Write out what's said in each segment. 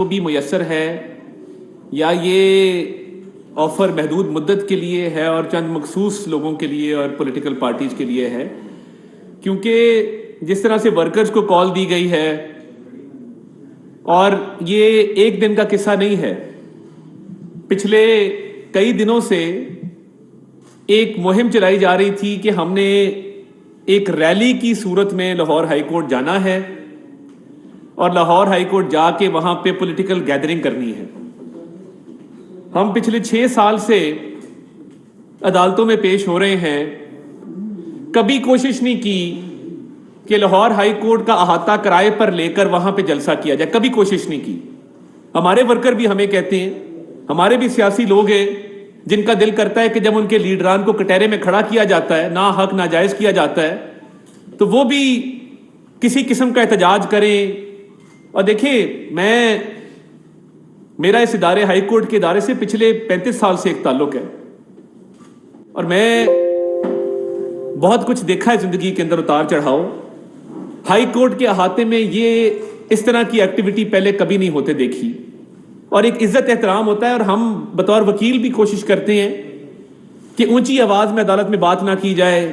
بھی میسر ہے یا یہ آفر محدود مدت کے لیے ہے اور چند مخصوص لوگوں کے لیے اور پولیٹیکل پارٹیز کے لیے ہے، کیونکہ جس طرح سے ورکرز کو کال دی گئی ہے اور یہ ایک دن کا قصہ نہیں ہے، پچھلے کئی دنوں سے ایک مہم چلائی جا رہی تھی کہ ہم نے ایک ریلی کی صورت میں لاہور ہائی کورٹ جانا ہے اور لاہور ہائی کورٹ جا کے وہاں پہ پولیٹیکل گیدرنگ کرنی ہے۔ ہم پچھلے 6 سال سے عدالتوں میں پیش ہو رہے ہیں، کبھی کوشش نہیں کی کہ لاہور ہائی کورٹ کا احاطہ کرائے پر لے کر وہاں پہ جلسہ کیا جائے، کبھی کوشش نہیں کی۔ ہمارے ورکر بھی ہمیں کہتے ہیں، ہمارے بھی سیاسی لوگ ہیں جن کا دل کرتا ہے کہ جب ان کے لیڈران کو کٹہرے میں کھڑا کیا جاتا ہے، نا حق ناجائز کیا جاتا ہے، تو وہ بھی کسی قسم کا احتجاج کریں۔ اور دیکھیں، میرا اس ادارے ہائی کورٹ کے ادارے سے پچھلے 35 سال سے ایک تعلق ہے اور میں بہت کچھ دیکھا ہے زندگی کے اندر، اتار چڑھاؤ۔ ہائی کورٹ کے احاطے میں یہ اس طرح کی ایکٹیویٹی پہلے کبھی نہیں ہوتے دیکھی، اور ایک عزت احترام ہوتا ہے، اور ہم بطور وکیل بھی کوشش کرتے ہیں کہ اونچی آواز میں عدالت میں بات نہ کی جائے،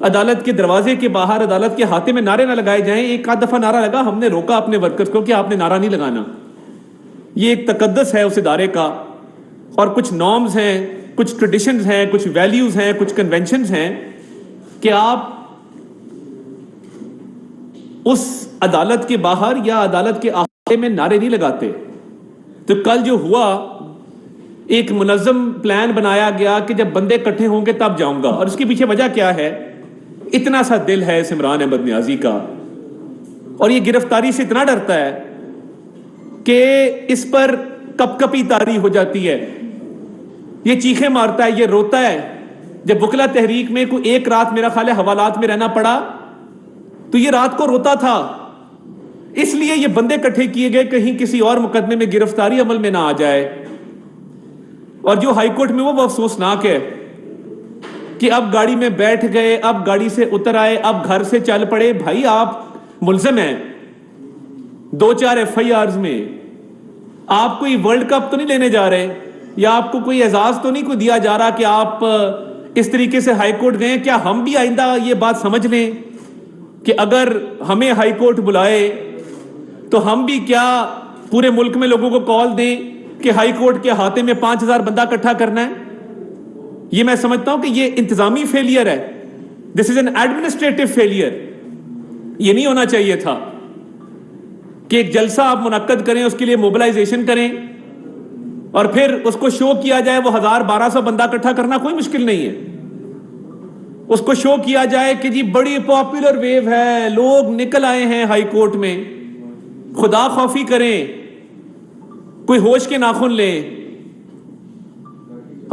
عدالت کے دروازے کے باہر عدالت کے احاطے میں نعرے نہ لگائے جائیں۔ ایک آدھ دفعہ نعرہ لگا، ہم نے روکا اپنے ورکرز کو کہ آپ نے نعرہ نہیں لگانا۔ یہ ایک تقدس ہے اس ادارے کا، اور کچھ نارمز ہیں، کچھ ٹریڈیشنز ہیں، کچھ ویلیوز ہیں، کچھ کنونشنز ہیں کہ آپ اس عدالت کے باہر یا عدالت کے احاطے میں نعرے نہیں لگاتے۔ تو کل جو ہوا، ایک منظم پلان بنایا گیا کہ جب بندے اکٹھے ہوں گے تب جاؤں گا، اور اس کے پیچھے وجہ کیا ہے؟ اتنا سا دل ہے اس عمران احمد نیازی کا، اور یہ گرفتاری سے اتنا ڈرتا ہے کہ اس پر کپ کپی طاری ہو جاتی ہے، یہ چیخیں مارتا ہے، یہ روتا ہے۔ جب وکلا تحریک میں کوئی ایک رات میرا خیال ہے حوالات میں رہنا پڑا، تو یہ رات کو روتا تھا۔ اس لیے یہ بندے اکٹھے کیے گئے کہیں کسی اور مقدمے میں گرفتاری عمل میں نہ آ جائے۔ اور جو ہائی کورٹ میں وہ افسوسناک ہے کہ اب گاڑی میں بیٹھ گئے، اب گاڑی سے اتر آئے، اب گھر سے چل پڑے۔ بھائی آپ ملزم ہیں 2-4 FIRs میں، آپ کوئی ورلڈ کپ تو نہیں لینے جا رہے، یا آپ کو کوئی اعزاز تو نہیں کوئی دیا جا رہا کہ آپ اس طریقے سے ہائی کورٹ گئے۔ کیا ہم بھی آئندہ یہ بات سمجھ لیں کہ اگر ہمیں ہائی کورٹ بلائے تو ہم بھی کیا پورے ملک میں لوگوں کو کال دیں کہ ہائی کورٹ کے احاطے میں 5000 بندہ اکٹھا کرنا ہے؟ یہ میں سمجھتا ہوں کہ یہ انتظامی فیلئر ہے، دس از این ایڈمنسٹریٹو فیلئر۔ یہ نہیں ہونا چاہیے تھا کہ ایک جلسہ آپ منعقد کریں، اس کے لیے موبلائزیشن کریں، اور پھر اس کو شو کیا جائے۔ وہ 1000-1200 بندہ اکٹھا کرنا کوئی مشکل نہیں ہے، اس کو شو کیا جائے کہ جی بڑی پاپولر ویو ہے، لوگ نکل آئے ہیں ہائی کورٹ میں۔ خدا خوفی کریں، کوئی ہوش کے ناخن لیں۔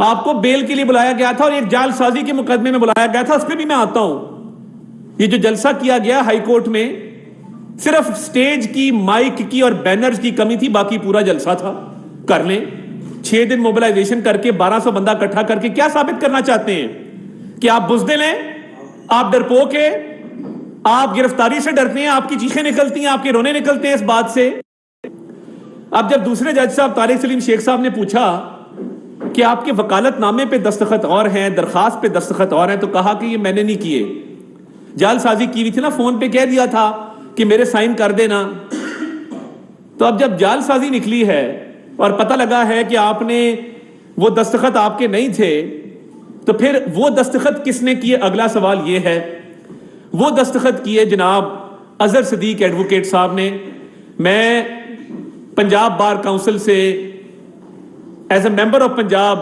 آپ کو بیل کے لیے بلایا گیا تھا اور ایک جعل سازی کے مقدمے میں بلایا گیا تھا، اس پہ بھی میں آتا ہوں۔ یہ جو جلسہ کیا گیا ہائی کورٹ میں، صرف سٹیج کی، مائک کی اور بینرز کی کمی تھی، باقی پورا جلسہ تھا۔ کر لیں 6 دن موبلائزیشن کر کے 1200 بندہ اکٹھا کر کے کیا ثابت کرنا چاہتے ہیں؟ کہ آپ بزدل ہیں، آپ ڈرپوک ہیں، آپ گرفتاری سے ڈرتے ہیں، آپ کی چیخیں نکلتی ہیں، آپ کے رونے نکلتے ہیں اس بات سے۔ اب جب دوسرے جج صاحب طارق سلیم شیخ صاحب نے پوچھا کہ آپ کے وکالت نامے پہ دستخط اور ہیں، درخواست پہ دستخط اور ہیں، تو کہا کہ یہ میں نے نہیں کیے، جعل سازی کی ہوئی تھی نا، فون پہ کہہ دیا تھا کہ میرے سائن کر دینا۔ تو اب جب جعل سازی نکلی ہے اور پتہ لگا ہے کہ آپ نے وہ دستخط آپ کے نہیں تھے، تو پھر وہ دستخط کس نے کیے؟ اگلا سوال یہ ہے۔ وہ دستخط کیے جناب اظہر صدیق ایڈوکیٹ صاحب نے۔ میں پنجاب بار کونسل سے as a member of Punjab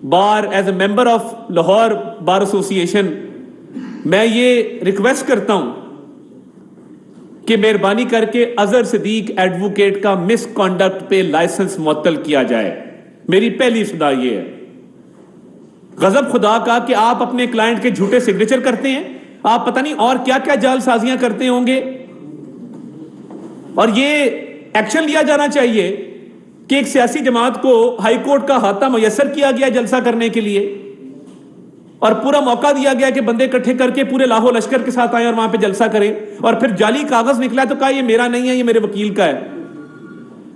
bar, as a member of Lahore bar association, میں یہ ریکویسٹ کرتا ہوں کہ مہربانی کر کے اظہر صدیق ایڈوکیٹ کا مس کانڈکٹ پہ لائسنس معطل کیا جائے۔ میری پہلی صدا یہ ہے، غضب خدا کا، کہ آپ اپنے کلائنٹ کے جھوٹے سگنیچر کرتے ہیں، آپ پتہ نہیں اور کیا کیا جعل سازیاں کرتے ہوں گے۔ اور یہ ایکشن لیا جانا چاہیے کہ ایک سیاسی جماعت کو ہائی کورٹ کا احاطہ میسر کیا گیا جلسہ کرنے کے لیے، اور پورا موقع دیا گیا کہ بندے اکٹھے کر کے پورے لاہور لشکر کے ساتھ آئیں اور وہاں پہ جلسہ کریں، اور پھر جعلی کاغذ نکلا تو کہا یہ میرا نہیں ہے، یہ میرے وکیل کا ہے۔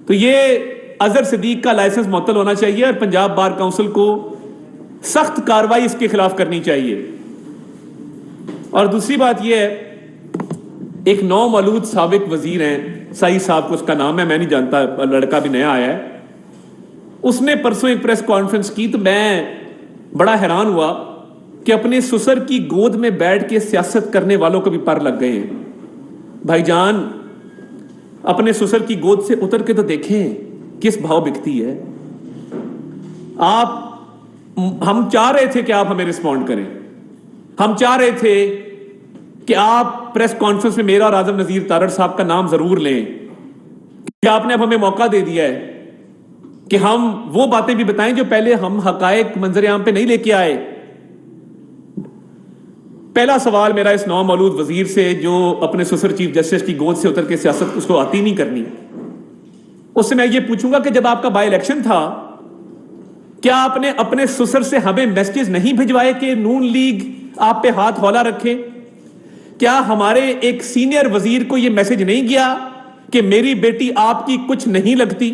تو یہ اظہر صدیق کا لائسنس معطل ہونا چاہیے اور پنجاب بار کونسل کو سخت کارروائی اس کے خلاف کرنی چاہیے. اور دوسری بات یہ ہے، ایک نومولود سابق وزیر ہیں، سعید صاحب کو اس کا نام ہے، میں نہیں جانتا، لڑکا بھی نیا آیا ہے. اس نے پرسوں ایک پریس کانفرنس کی تو میں بڑا حیران ہوا کہ اپنے سسر کی گود میں بیٹھ کے سیاست کرنے والوں کو بھی پر لگ گئے ہیں. بھائی جان، اپنے سسر کی گود سے اتر کے تو دیکھیں کس بھاؤ بکتی ہے. ہم چاہ رہے تھے کہ آپ ہمیں رسپونڈ کریں، ہم چاہ رہے تھے کہ آپ پریس کانفرنس میں میرا اور اعظم نذیر تارڑ صاحب کا نام ضرور لیں، کہ آپ نے اب ہمیں موقع دے دیا ہے کہ ہم وہ باتیں بھی بتائیں جو پہلے ہم حقائق منظر عام پہ نہیں لے کے آئے. پہلا سوال میرا اس نومولود وزیر سے جو اپنے سسر چیف جسٹس کی گود سے اتر کے سیاست اس کو آتی نہیں کرنی، اس سے میں یہ پوچھوں گا کہ جب آپ کا بائی الیکشن تھا کیا آپ نے اپنے سسر سے ہمیں میسیجز نہیں بھجوائے کہ نون لیگ آپ پہ ہاتھ ہولا رکھے؟ کیا ہمارے ایک سینئر وزیر کو یہ میسج نہیں گیا کہ میری بیٹی آپ کی کچھ نہیں لگتی؟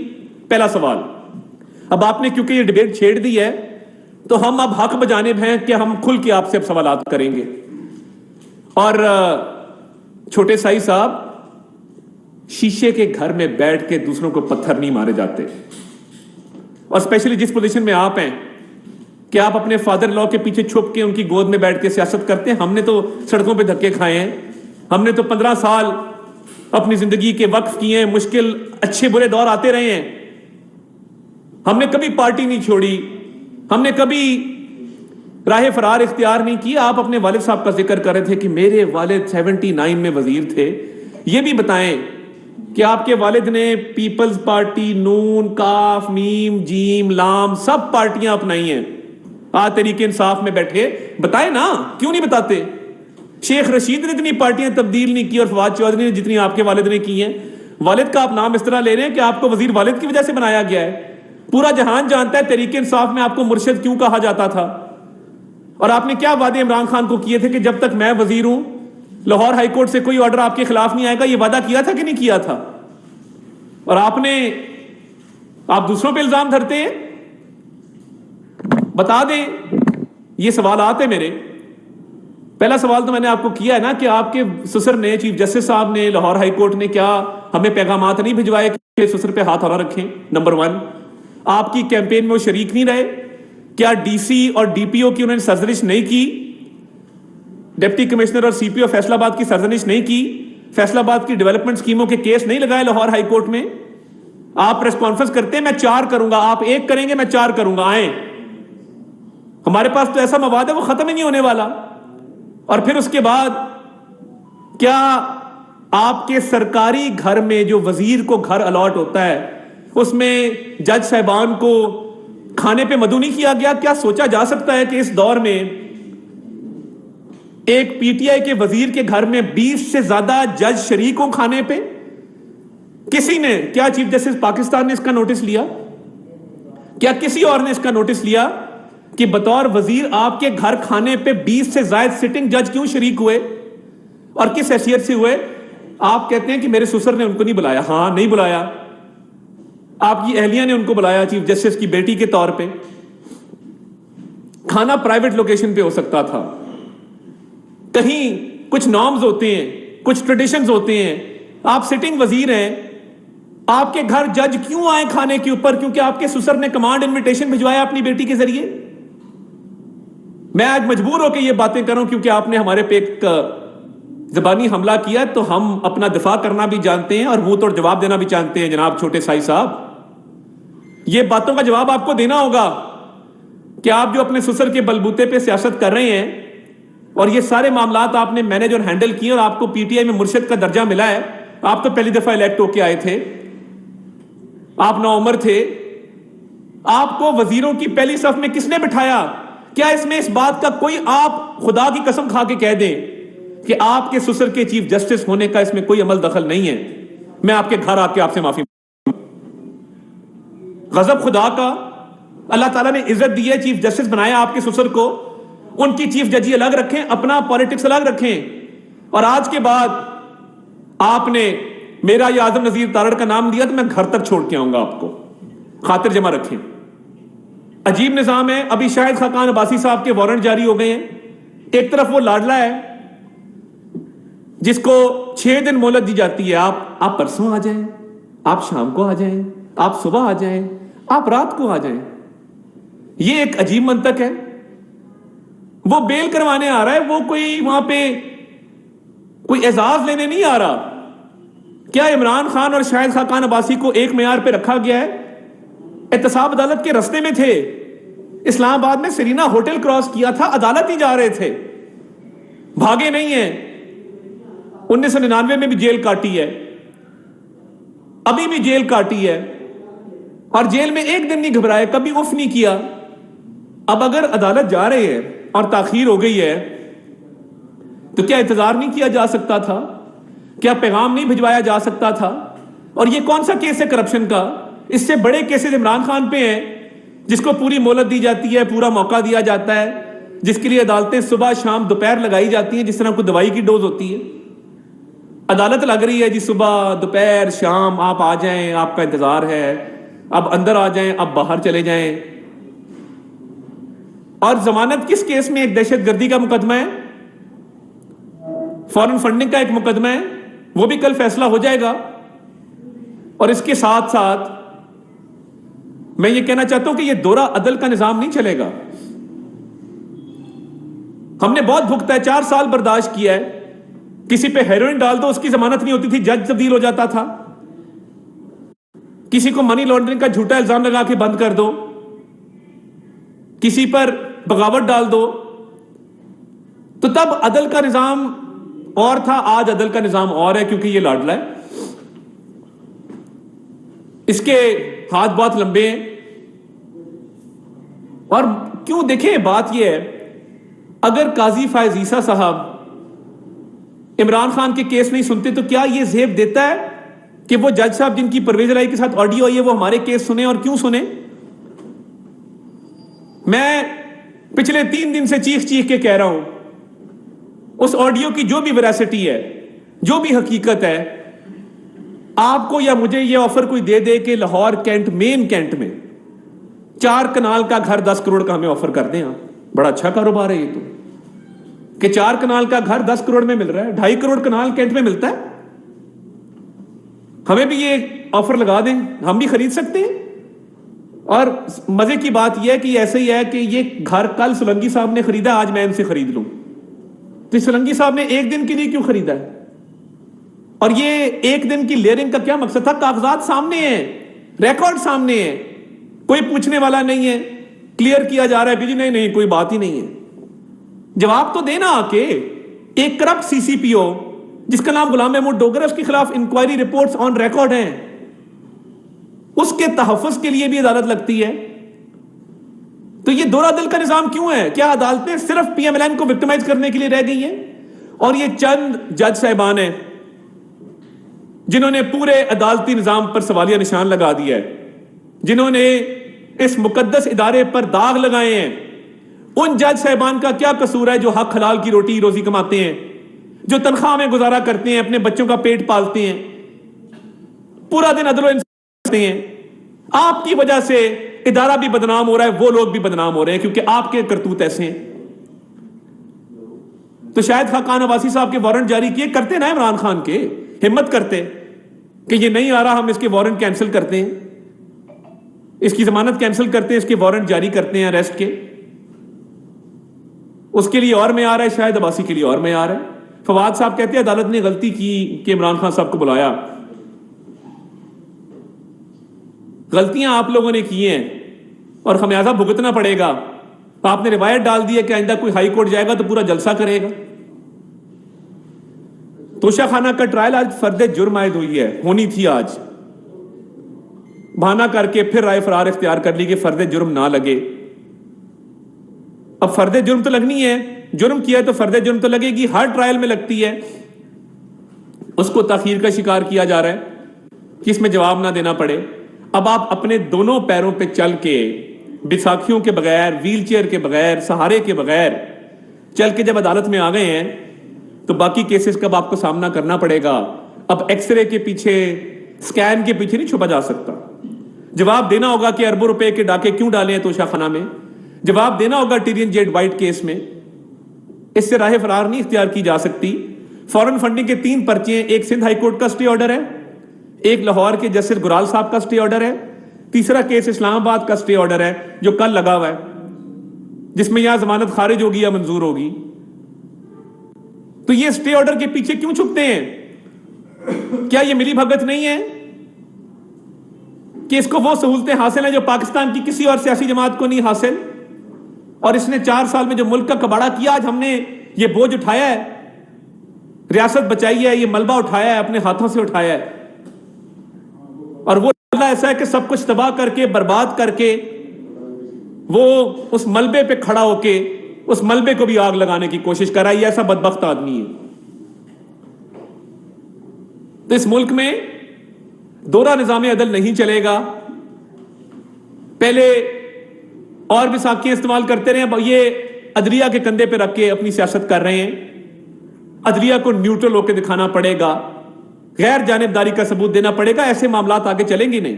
پہلا سوال. اب آپ نے کیونکہ یہ ڈیبیٹ چھیڑ دی ہے تو ہم اب حق بجانب ہیں کہ ہم کھل کے آپ سے اب سوالات کریں گے. اور چھوٹے سائی صاحب، شیشے کے گھر میں بیٹھ کے دوسروں کو پتھر نہیں مارے جاتے، اور اسپیشلی جس پوزیشن میں آپ ہیں کہ آپ اپنے فادر لا کے پیچھے چھپ کے ان کی گود میں بیٹھ کے سیاست کرتے ہیں. ہم نے تو سڑکوں پہ دھکے کھائے ہیں، ہم نے تو 15 سال اپنی زندگی کے وقف کیے ہیں، مشکل اچھے برے دور آتے رہے ہیں. ہم نے کبھی پارٹی نہیں چھوڑی، ہم نے کبھی راہ فرار اختیار نہیں کی. آپ اپنے والد صاحب کا ذکر کر رہے تھے کہ میرے والد 79 میں وزیر تھے. یہ بھی بتائیں کہ آپ کے والد نے پیپلز پارٹی، نون، کاف، میم، جیم، لام سب پارٹیاں اپنائی ہیں. تحریک انصاف میں بیٹھے بتائیں نا، کیوں نہیں بتاتے؟ شیخ رشید نے اتنی پارٹیاں تبدیل نہیں کی اور فواد چودھری نے جتنی آپ کے والد نے کی ہیں. والد کا آپ نام اس طرح لے رہے ہیں کہ آپ کو وزیر والد کی وجہ سے بنایا گیا ہے. پورا جہان جانتا ہے تحریک انصاف میں آپ کو مرشد کیوں کہا جاتا تھا. اور آپ نے کیا وعدے عمران خان کو کیے تھے کہ جب تک میں وزیر ہوں لاہور ہائی کورٹ سے کوئی آرڈر آپ کے خلاف نہیں آئے گا؟ یہ وعدہ کیا تھا کہ نہیں کیا تھا؟ اور آپ دوسروں پہ الزام دھرتے ہیں. بتا دیں. یہ سوالات ہیں میرے. پہلا سوال تو میں نے آپ کو کیا ہے نا کہ آپ کے سسر نے، چیف جسٹس صاحب نے، لاہور ہائی کورٹ نے کیا ہمیں پیغامات نہیں بھجوائے کہ سسر پہ ہاتھ ہولا رکھیں؟ نمبر 1. آپ کی کیمپین میں وہ شریک نہیں رہے؟ کیا ڈی سی اور ڈی پی او کی انہوں نے سرزنش نہیں کی؟ ڈپٹی کمشنر اور سی پی او فیصل آباد کی سرزنش نہیں کی؟ فیصل آباد کی ڈیولپمنٹ اسکیموں کے کیس نہیں لگائے لاہور ہائی کورٹ میں؟ آپ پریس کانفرنس کرتے ہیں میں 4 کروں گا، آپ 1 کریں گے میں 4 کروں گا. آئیں، ہمارے پاس تو ایسا مواد ہے وہ ختم ہی نہیں ہونے والا. اور پھر اس کے بعد کیا آپ کے سرکاری گھر میں جو وزیر کو گھر الاٹ ہوتا ہے اس میں جج صاحبان کو کھانے پہ مدعو نہیں کیا گیا؟ کیا سوچا جا سکتا ہے کہ اس دور میں ایک پی ٹی آئی کے وزیر کے گھر میں 20 سے زیادہ جج شریک ہوں کھانے پہ؟ کسی نے، کیا چیف جسٹس پاکستان نے اس کا نوٹس لیا؟ کیا کسی اور نے اس کا نوٹس لیا کہ بطور وزیر آپ کے گھر کھانے پہ 20 سے زائد سٹنگ جج کیوں شریک ہوئے اور کس حیثیت سے ہوئے؟ آپ کہتے ہیں کہ میرے سسر نے ان کو نہیں بلایا. ہاں، نہیں بلایا. آپ کی اہلیہ نے ان کو بلایا چیف جسٹس کی بیٹی کے طور پہ. کھانا پرائیویٹ لوکیشن پہ ہو سکتا تھا. کہیں کچھ نارمز ہوتے ہیں، کچھ ٹریڈیشنز ہوتے ہیں. آپ سٹنگ وزیر ہیں، آپ کے گھر جج کیوں آئے کھانے کے اوپر؟ کیونکہ آپ کے سسر نے کمانڈ انویٹیشن بھجوایا اپنی بیٹی کے ذریعے. میں آج مجبور ہو کے یہ باتیں کروں کیونکہ آپ نے ہمارے پہ ایک زبانی حملہ کیا، تو ہم اپنا دفاع کرنا بھی جانتے ہیں اور منہ توڑ جواب دینا بھی جانتے ہیں. جناب چھوٹے سائی صاحب، یہ باتوں کا جواب آپ کو دینا ہوگا کہ آپ جو اپنے سسر کے بلبوتے پہ سیاست کر رہے ہیں اور یہ سارے معاملات آپ نے مینیج اور ہینڈل کیے اور آپ کو پی ٹی آئی میں مرشد کا درجہ ملا ہے. آپ تو پہلی دفعہ الیکٹ ہو کے آئے تھے، آپ نوعمر تھے. آپ کو وزیروں کی پہلی صف میں کس نے بٹھایا؟ کیا اس میں اس بات کا کوئی، آپ خدا کی قسم کھا کے کہہ دیں کہ آپ کے سسر کے چیف جسٹس ہونے کا اس میں کوئی عمل دخل نہیں ہے؟ میں آپ کے گھر آ کے آپ سے معافی. غضب خدا کا. اللہ تعالیٰ نے عزت دی ہے، چیف جسٹس بنایا آپ کے سسر کو، ان کی چیف ججی الگ رکھیں، اپنا پالیٹکس الگ رکھیں. اور آج کے بعد آپ نے میرا یہ اعظم نذیر تارڑ کا نام لیا تو میں گھر تک چھوڑ کے آؤں گا آپ کو، خاطر جمع رکھیں۔ عجیب نظام ہے۔ ابھی شاہد خاقان عباسی صاحب کے وارنٹ جاری ہو گئے ہیں۔ ایک طرف وہ لاڈلا ہے جس کو 6 دن مہلت دی جاتی ہے، آپ پرسوں آ جائیں، آپ شام کو آ جائیں، آپ صبح آ جائیں، آپ رات کو آ جائیں۔ یہ ایک عجیب منطق ہے۔ وہ بیل کروانے آ رہا ہے، وہ کوئی وہاں پہ کوئی اعزاز لینے نہیں آ رہا۔ کیا عمران خان اور شاہد خاقان عباسی کو ایک معیار پہ رکھا گیا ہے؟ احتساب عدالت کے رستے میں تھے، اسلام آباد میں سرینا ہوٹل کراس کیا تھا، عدالت ہی جا رہے تھے، بھاگے نہیں ہیں۔ 1999 میں بھی جیل کاٹی ہے، ابھی بھی جیل کاٹی ہے، اور جیل میں ایک دن نہیں گھبرائے، کبھی اف نہیں کیا۔ اب اگر عدالت جا رہے ہیں اور تاخیر ہو گئی ہے تو کیا انتظار نہیں کیا جا سکتا تھا؟ کیا پیغام نہیں بھجوایا جا سکتا تھا؟ اور یہ کون سا کیس ہے کرپشن کا؟ اس سے بڑے کیسز عمران خان پہ ہیں، جس کو پوری مہلت دی جاتی ہے، پورا موقع دیا جاتا ہے، جس کے لیے عدالتیں صبح شام دوپہر لگائی جاتی ہیں، جس طرح کوئی دوائی کی ڈوز ہوتی ہے۔ عدالت لگ رہی ہے جی، صبح دوپہر شام آپ آ جائیں، آپ کا انتظار ہے، اب اندر آ جائیں، اب باہر چلے جائیں۔ اور ضمانت کس کیس میں؟ ایک دہشت گردی کا مقدمہ ہے، فارن فنڈنگ کا ایک مقدمہ ہے، وہ بھی کل فیصلہ ہو جائے گا۔ اور اس کے ساتھ ساتھ میں یہ کہنا چاہتا ہوں کہ یہ دورہ عدل کا نظام نہیں چلے گا۔ ہم نے بہت بھگتا ہے، 4 سال برداشت کیا ہے۔ کسی پہ ہیروئن ڈال دو، اس کی ضمانت نہیں ہوتی تھی، جج تبدیل ہو جاتا تھا۔ کسی کو منی لانڈرنگ کا جھوٹا الزام لگا کے بند کر دو، کسی پر بغاوت ڈال دو، تو تب عدل کا نظام اور تھا، آج عدل کا نظام اور ہے، کیونکہ یہ لاڈلا ہے، اس کے ہاتھ بہت لمبے ہیں۔ اور کیوں؟ دیکھیں بات یہ ہے، اگر قاضی فائز عیسیٰ صاحب عمران خان کے کیس نہیں سنتے تو کیا یہ زیب دیتا ہے کہ وہ جج صاحب جن کی پرویز الہی کے ساتھ آڈیو آئی ہے وہ ہمارے کیس سنیں؟ اور کیوں سنیں؟ میں پچھلے 3 دن سے چیخ کے کہہ رہا ہوں، اس آڈیو کی جو بھی ویراسٹی ہے، جو بھی حقیقت ہے، آپ کو یا مجھے یہ آفر کوئی دے دے کہ لاہور کینٹ، مین کینٹ میں 4 کنال کا گھر 10 کروڑ کا ہمیں آفر کر دیں، آپ بڑا اچھا کاروبار ہے یہ تو، کہ 4 کنال کا گھر 10 کروڑ میں مل رہا ہے، 2.5 کروڑ کنال کینٹ میں ملتا ہے، ہمیں بھی یہ آفر لگا دیں، ہم بھی خرید سکتے ہیں۔ اور مزے کی بات یہ ہے کہ یہ ایسے ہی ہے کہ یہ گھر کل سولنگی صاحب نے خریدا، آج میں ان سے خرید لوں، تو سولنگی صاحب نے ایک دن کے لیے کیوں خریدا ہے؟ اور یہ ایک دن کی لیئرنگ کا کیا مقصد تھا؟ کاغذات سامنے ہیں، ریکارڈ سامنے ہیں، کوئی پوچھنے والا نہیں ہے، کلیئر کیا جا رہا ہے کہ جی نہیں کوئی بات ہی نہیں ہے۔ جواب تو دینا آ کے۔ ایک کرپٹ سی سی پی او جس کا نام غلام محمود ڈوگر ہے، اس کے خلاف انکوائری رپورٹس آن ریکارڈ ہیں، اس کے تحفظ کے لیے بھی عدالت لگتی ہے۔ تو یہ دورہ عدل کا نظام کیوں ہے؟ کیا عدالتیں صرف پی ایم ایل این کو وکٹمائز کرنے کے لیے رہ گئی ہیں؟ اور یہ چند جج صاحبان ہیں جنہوں نے پورے عدالتی نظام پر سوالیہ نشان لگا دیا ہے، جنہوں نے اس مقدس ادارے پر داغ لگائے ہیں۔ ان جج صاحبان کا کیا قصور ہے جو حق حلال کی روٹی روزی کماتے ہیں، جو تنخواہ میں گزارا کرتے ہیں، اپنے بچوں کا پیٹ پالتے ہیں، پورا دن عدل و انصاف کرتے ہیں؟ آپ کی وجہ سے ادارہ بھی بدنام ہو رہا ہے، وہ لوگ بھی بدنام ہو رہے ہیں، کیونکہ آپ کے کرتوت ایسے ہیں۔ تو شاہد خاقان عباسی صاحب کے وارنٹ جاری کیے، کرتے نا عمران خان کے، ہمت کرتے کہ یہ نہیں آ رہا، ہم اس کے وارنٹ کینسل کرتے ہیں، اس کی ضمانت کینسل کرتے ہیں، اس کے وارنٹ جاری کرتے ہیں اریسٹ کے۔ اس کے لیے اور معیار ہے، شاہد عباسی کے لیے اور معیار ہے۔ فواد صاحب کہتے ہیں عدالت نے غلطی کی کہ عمران خان صاحب کو بلایا۔ غلطیاں آپ لوگوں نے کی ہیں اور خمیازہ بھگتنا پڑے گا۔ آپ نے روایت ڈال دی ہے کہ آئندہ کوئی ہائی کورٹ جائے گا تو پورا جلسہ کرے گا۔ توشہ خانہ کا ٹرائل آج فرد جرم عائد ہوئی ہے، ہونی تھی آج، بہانہ کر کے پھر رائے فرار اختیار کر لی کہ فرد جرم نہ لگے۔ اب فرد جرم تو لگنی ہے، جرم کیا ہے تو فرد جرم تو لگے گی، ہر ٹرائل میں لگتی ہے۔ اس کو تاخیر کا شکار کیا جا رہا ہے کہ اس میں جواب نہ دینا پڑے۔ اب آپ اپنے دونوں پیروں پہ چل کے، بساکھیوں کے بغیر، ویل چیئر کے بغیر، سہارے کے بغیر چل کے جب عدالت میں آ گئے ہیں تو باقی کیسز کا آپ کو سامنا کرنا پڑے گا۔ اب ایکس رے کے پیچھے، اسکین کے پیچھے نہیں چھپا جا سکتا. جواب دینا ہوگا کہ اربوں روپے کے ڈاکے کیوں ڈالے ہیں توشہ خانہ میں. جواب دینا ہوگا ٹیرین جیٹ وائٹ کیس میں. اس سے راہ فرار نہیں اختیار کی جا سکتی. فورن فنڈنگ کے 3 پرچے ہیں. ایک سندھ ہائی کورٹ کا سٹے آرڈر ہے, ایک لاہور کے جسٹس گرال صاحب کا سٹے آرڈر ہے, تیسرا کیس اسلام آباد کا سٹے آرڈر ہے جو کل لگا ہوا ہے, جس میں یہاں ضمانت خارج ہوگی یا منظور ہوگی. تو یہ سٹے آرڈر کے پیچھے کیوں چھپتے ہیں؟ کیا یہ ملی بھگت نہیں ہے کہ اس کو وہ سہولتیں حاصل ہیں جو پاکستان کی کسی اور سیاسی جماعت کو نہیں حاصل؟ اور اس نے 4 سال میں جو ملک کا کباڑا کیا, آج ہم نے یہ بوجھ اٹھایا ہے, ریاست بچائی ہے, یہ ملبہ اٹھایا ہے, اپنے ہاتھوں سے اٹھایا ہے. اور وہ اللہ ایسا ہے کہ سب کچھ تباہ کر کے, برباد کر کے, وہ اس ملبے پہ کھڑا ہو کے اس ملبے کو بھی آگ لگانے کی کوشش کر رہا ہے. یہ ایسا بدبخت آدمی ہے. تو اس ملک میں دوہرا نظام عدل نہیں چلے گا. پہلے اور بھی ساکھیاں استعمال کرتے رہے, اب یہ عدلیہ کے کندھے پہ رکھ کے اپنی سیاست کر رہے ہیں. عدلیہ کو نیوٹرل ہو کے دکھانا پڑے گا, غیر جانبداری کا ثبوت دینا پڑے گا. ایسے معاملات آگے چلیں گے نہیں.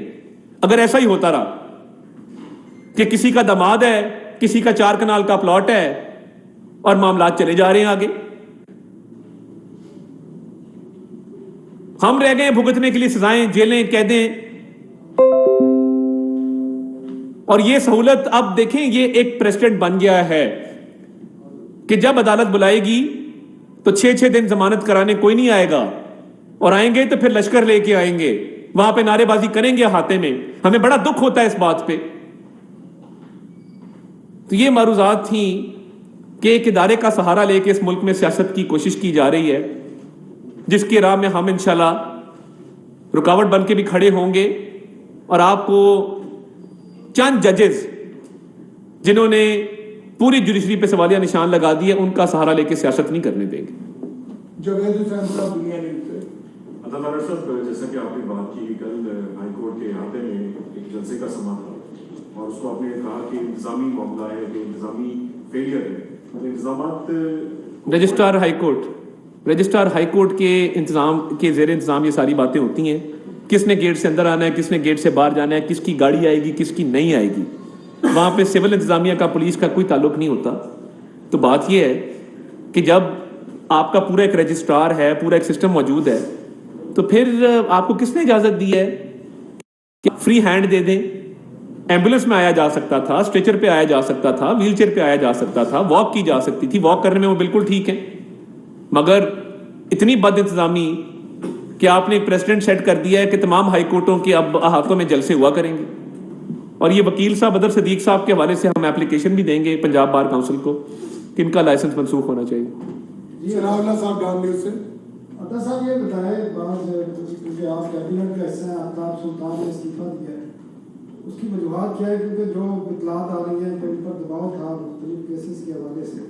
اگر ایسا ہی ہوتا رہا کہ کسی کا داماد ہے, کسی کا 4 کنال کا پلاٹ ہے اور معاملات چلے جا رہے ہیں آگے, ہم رہ گئے بھگتنے کے لیے سزائیں, جیلیں, قیدیں. اور یہ سہولت اب دیکھیں, یہ ایک پریسیڈنٹ بن گیا ہے کہ جب عدالت بلائے گی تو 6 دن ضمانت کرانے کوئی نہیں آئے گا, اور آئیں گے تو پھر لشکر لے کے آئیں گے, وہاں پہ نعرے بازی کریں گے ہاتھے میں. ہمیں بڑا دکھ ہوتا ہے اس بات پہ. تو یہ معروضات تھیں کہ ایک ادارے کا سہارا لے کے اس ملک میں سیاست کی کوشش کی جا رہی ہے, جس کی راہ میں ہم انشاءاللہ رکاوٹ بن کے بھی کھڑے ہوں گے. اور آپ کو چند ججز جنہوں نے پوری جوڈیشری پہ سوالیہ نشان لگا دیے, ان کا سہارا لے کے سیاست نہیں کرنے دیں گے. جیسا کہ آپ نے بات کی, کل ہائی کورٹ کے احاطے میں ایک جلسے کا سما تھا, اور اس کو آپ نے کہا کہ انتظامی معاملہ ہے, کہ انتظامی فیلئر ہے. انتظامات رجسٹرار ہائی کورٹ کے انتظام کے زیر انتظام یہ ساری باتیں ہوتی ہیں. کس نے گیٹ سے اندر آنا ہے, کس نے گیٹ سے باہر جانا ہے, کس کی گاڑی آئے گی, کس کی نہیں آئے گی. وہاں پہ سول انتظامیہ کا, پولیس کا کوئی تعلق نہیں ہوتا. تو بات یہ ہے کہ جب آپ کا پورا ایک رجسٹرار ہے, پورا ایک سسٹم موجود ہے, تو پھر آپ کو کس نے اجازت دی ہے کہ فری ہینڈ دے دیں؟ ایمبولینس میں آیا جا سکتا تھا, اسٹریچر پہ آیا جا سکتا تھا, ویل چیئر پہ آیا جا سکتا تھا, واک کی جا سکتی تھی. واک کرنے میں وہ بالکل ٹھیک ہے, مگر اتنی بد انتظامی کہ آپ نے ایک پریسیڈنٹ سیٹ کر دیا ہے کہ تمام ہائی کورٹوں کے اب احاطوں میں جلسے ہوا کریں گے. اور یہ وکیل صاحب بدر صدیق صاحب کے حوالے سے ہم اپلیکیشن بھی دیں گے پنجاب بار کونسل کو کہ ان کا لائسنس منسوخ ہونا چاہیے. جی اللہ صاحب ڈال دیں. اس سے عطا صاحب یہ بتائیں, بعض کیونکہ آپ کیبنٹ کا حصہ ہیں, آفتاب سلطان نے استعفیٰ دیا ہے, اس کی وجوہات کیا ہے؟ کیونکہ جو اطلاعات آ رہی ہیں کہ ان پر دباؤ تھا مختلف کیسز کے حوالے سے,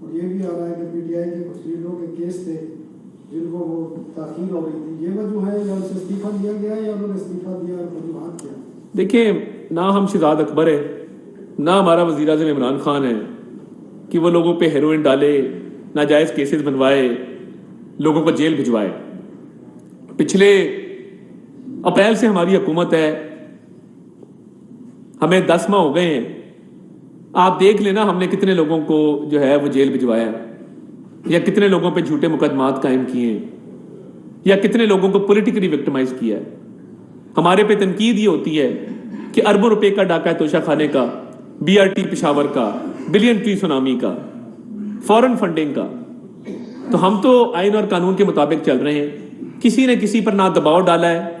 اور یہ بھی آ رہا ہے کہ پی ٹی آئی کے کچھ لیڈروں کے کیس تھے جن کو وہ تاخیر ہو رہی تھی. یہ وجہ ہے یا ان سے استعفیٰ دیا گیا یا انہوں نے استعفیٰ دیا, اور وجوہات کیا؟ دیکھیں, نہ ہم شہزاد اکبر ہے, نہ ہمارا وزیر اعظم عمران خان ہے کہ وہ لوگوں پہ ہیروئن ڈالے, ناجائز کیسز بنوائے, لوگوں کو جیل بھجوائے. پچھلے اپریل سے ہماری حکومت ہے, ہمیں 10 ماہ ہو گئے ہیں. آپ دیکھ لینا ہم نے کتنے لوگوں کو جو ہے وہ جیل بھجوایا, یا کتنے لوگوں پہ جھوٹے مقدمات قائم کیے ہیں, یا کتنے لوگوں کو پولیٹیکلی وکٹمائز کیا ہے. ہمارے پہ تنقید یہ ہوتی ہے کہ اربوں روپے کا ڈاکہ ہے توشہ خانے کا, بی آر ٹی پشاور کا, بلین ٹری سونامی کا, فورن فنڈنگ کا. تو ہم تو آئین اور قانون کے مطابق چل رہے ہیں. کسی نے کسی پر نہ دباؤ ڈالا ہے,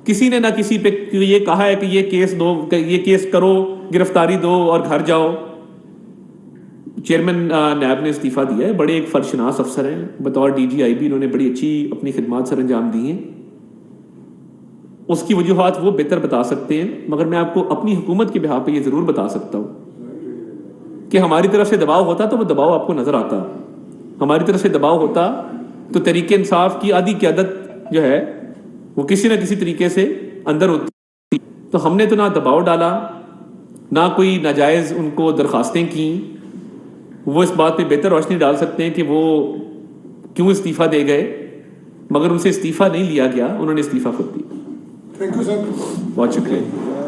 کسی نے نہ کسی پہ یہ کہا ہے کہ یہ کیس دو, یہ کیس کرو, گرفتاری دو اور گھر جاؤ. چیئرمین نیب نے استعفیٰ دیا ہے, بڑے ایک فرشناس افسر ہیں, بطور ڈی جی آئی بی انہوں نے بڑی اچھی اپنی خدمات سر انجام دی ہیں. اس کی وجوہات وہ بہتر بتا سکتے ہیں, مگر میں آپ کو اپنی حکومت کے بہا پہ یہ ضرور بتا سکتا ہوں کہ ہماری طرف سے دباؤ ہوتا تو وہ دباؤ آپ کو نظر آتا. ہماری طرف سے دباؤ ہوتا تو تحریک انصاف کی آدھی قیادت جو ہے وہ کسی نہ کسی طریقے سے اندر ہوتی. تو ہم نے تو نہ دباؤ ڈالا, نہ کوئی ناجائز ان کو درخواستیں کیں. وہ اس بات پہ بہتر روشنی ڈال سکتے ہیں کہ وہ کیوں استعفیٰ دے گئے. مگر ان سے استعفیٰ نہیں لیا گیا, انہوں نے استعفیٰ خود دی. Thank you sir. بہت شکریہ.